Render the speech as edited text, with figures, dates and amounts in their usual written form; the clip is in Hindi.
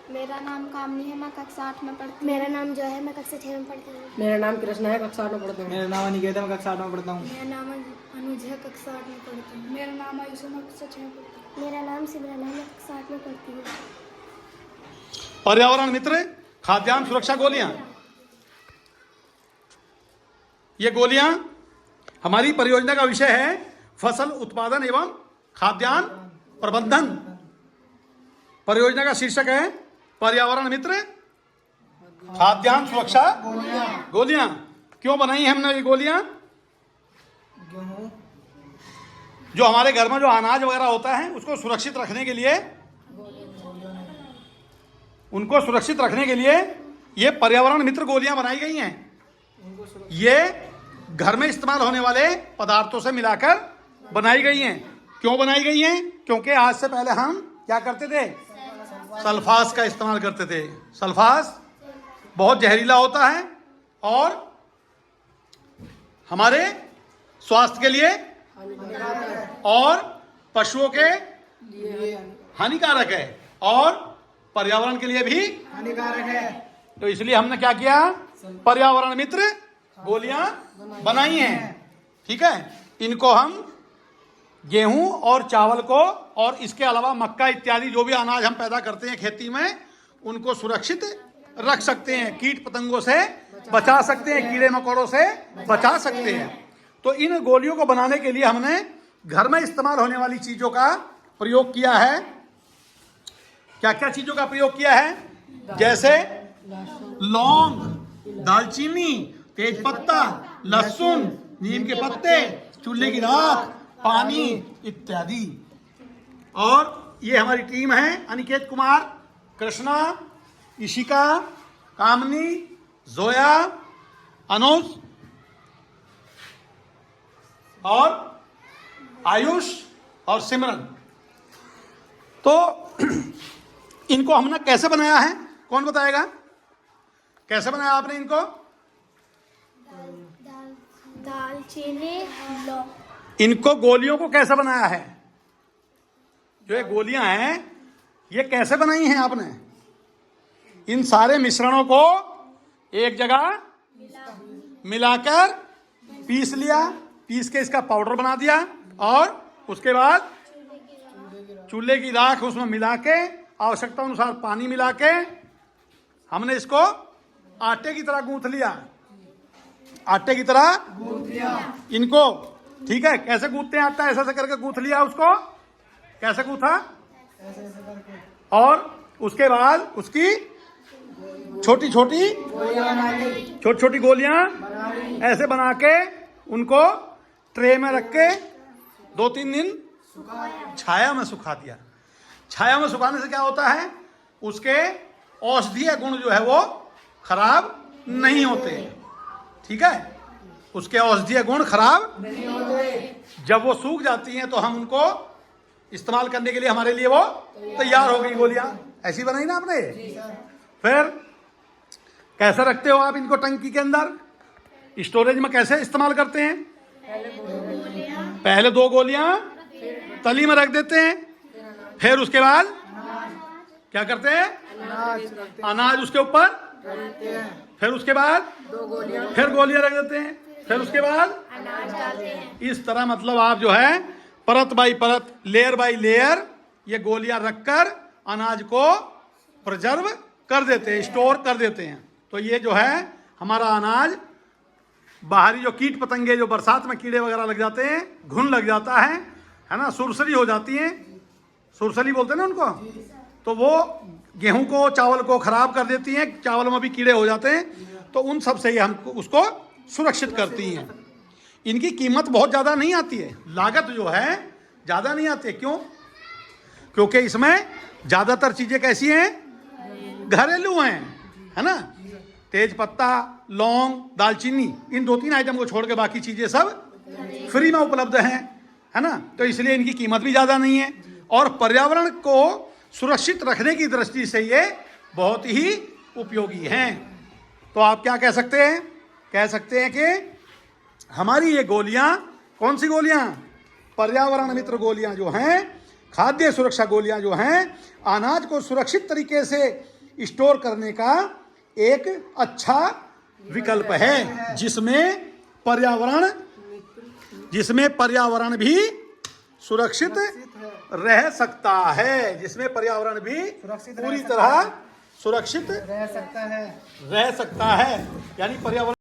मेरा नाम कामनी है, मैं कक्षा 8 में पढ़ती हूँ। मेरा नाम जो है, मैं कक्षा 6 में पढ़ती हूँ। मेरा नाम कृष्णा है, कक्षा 8 में पढ़ता हूँ। मेरा नाम अनिकेत है, मैं कक्षा 8 में पढ़ता हूँ। मेरा नाम अनुज है, कक्षा 8 में पढ़ती हूँ। मेरा नाम आयुष है, मैं कक्षा 6 में पढ़ती हूँ। मेरा नाम सिमरन है, मैं कक्षा 8 में पढ़ती हूँ। पर्यावरण मित्र खाद्यान्न सुरक्षा गोलियां। ये गोलियां हमारी परियोजना का विषय है फसल उत्पादन एवं खाद्यान्न प्रबंधन। परियोजना का शीर्षक है पर्यावरण मित्र खाद्यान्न सुरक्षा गोलियां। क्यों बनाई है हमने ये गोलियां? गेहूँ जो हमारे घर में जो अनाज वगैरह होता है उसको सुरक्षित रखने के लिए, उनको सुरक्षित रखने के लिए ये पर्यावरण मित्र गोलियां बनाई गई हैं। ये घर में इस्तेमाल होने वाले पदार्थों से मिलाकर बनाई गई हैं। क्यों बनाई गई हैं? क्योंकि आज से पहले हम क्या करते थे? सल्फास का इस्तेमाल करते थे। सल्फास बहुत जहरीला होता है और हमारे स्वास्थ्य के लिए और पशुओं के हानिकारक है और पर्यावरण के लिए भी हानिकारक है। तो इसलिए हमने क्या किया? पर्यावरण मित्र गोलियां बनाई हैं। ठीक है, इनको हम गेहूं और चावल को और इसके अलावा मक्का इत्यादि जो भी अनाज हम पैदा करते हैं खेती में, उनको सुरक्षित रख सकते हैं, कीट पतंगों से बचा सकते हैं, कीड़े मकोड़ों से बचा सकते हैं। तो इन गोलियों को बनाने के लिए हमने घर में इस्तेमाल होने वाली चीजों का प्रयोग किया है। क्या क्या चीजों का प्रयोग किया है? जैसे लौंग, दालचीनी, तेजपत्ता, लहसुन, नीम के पत्ते, चूल्हे की राख, पानी इत्यादि। और ये हमारी टीम है अनिकेत कुमार, कृष्णा, इशिका, कामनी, जोया, अनुज और आयुष और सिमरन। तो इनको हमने कैसे बनाया है? कौन बताएगा? कैसे बनाया आपने इनको? दालचीनी, लौंग। इनको गोलियों को कैसे बनाया है? जो ये गोलियां हैं ये कैसे बनाई हैं आपने? इन सारे मिश्रणों को एक जगह मिलाकर पीस लिया, पीस के इसका पाउडर बना दिया और उसके बाद चूल्हे की राख उसमें मिला के आवश्यकता अनुसार पानी मिला के हमने इसको आटे की तरह गूंथ लिया। आटे की तरह गूंथ लिया इनको। ठीक है, कैसे गूंथते हैं आटा? ऐसा करके गूंथ लिया उसको। कैसे गूंथा? और उसके बाद उसकी छोटी छोटी गोलियां ऐसे बना के उनको ट्रे में रख के 2-3 दिन छाया में सुखा दिया। छाया में सुखाने से क्या होता है? उसके औषधीय गुण जो है वो खराब नहीं होते। ठीक है, उसके औषधीय गुण खराब नहीं होते। जब वो सूख जाती हैं तो हम उनको इस्तेमाल करने के लिए हमारे लिए वो तैयार हो गई गोलियां। ऐसी बनाई ना आपने? फिर कैसे रखते हो आप इनको? टंकी के अंदर स्टोरेज में कैसे इस्तेमाल करते हैं? पहले 2 गोलियां तली में रख देते हैं, फिर उसके बाद क्या करते हैं? अनाज उसके ऊपर, फिर उसके बाद फिर गोलियां रख देते हैं, फिर उसके बाद अनाज डालते हैं। इस तरह मतलब आप जो है परत बाई परत, लेयर बाई लेयर ये गोलियां रखकर अनाज को प्रिजर्व कर देते हैं, स्टोर कर देते हैं। तो ये जो है हमारा अनाज, बाहरी जो कीट पतंगे जो बरसात में कीड़े वगैरह लग जाते हैं, घुन लग जाता है ना, सुरसरी हो जाती है, सुरसरी बोलते हैं ना उनको, तो वो गेहूं को चावल को खराब कर देती हैं, चावल में भी कीड़े हो जाते हैं, तो उन सब से ये हमको उसको सुरक्षित करती हैं। इनकी कीमत बहुत ज़्यादा नहीं आती है, लागत जो है ज़्यादा नहीं आती है। क्यों? क्योंकि इसमें ज़्यादातर चीज़ें कैसी हैं? घरेलू हैं, है ना। तेज पत्ता, लौंग, दालचीनी, इन 2-3 आइटम को छोड़ के बाकी चीज़ें सब फ्री में उपलब्ध हैं, है ना। तो इसलिए इनकी कीमत भी ज़्यादा नहीं है और पर्यावरण को सुरक्षित रखने की दृष्टि से ये बहुत ही उपयोगी हैं। तो आप क्या कह सकते हैं? कह सकते हैं कि हमारी ये गोलियां, कौन सी गोलियां? पर्यावरण मित्र गोलियां जो हैं, खाद्य सुरक्षा गोलियां जो हैं, अनाज को सुरक्षित तरीके से स्टोर करने का एक अच्छा विकल्प है, जिसमें पर्यावरण भी सुरक्षित रह सकता है, जिसमें पर्यावरण भी सुरक्षित पूरी रह तरह सुरक्षित रह सकता है। रह सकता है, यानी पर्यावरण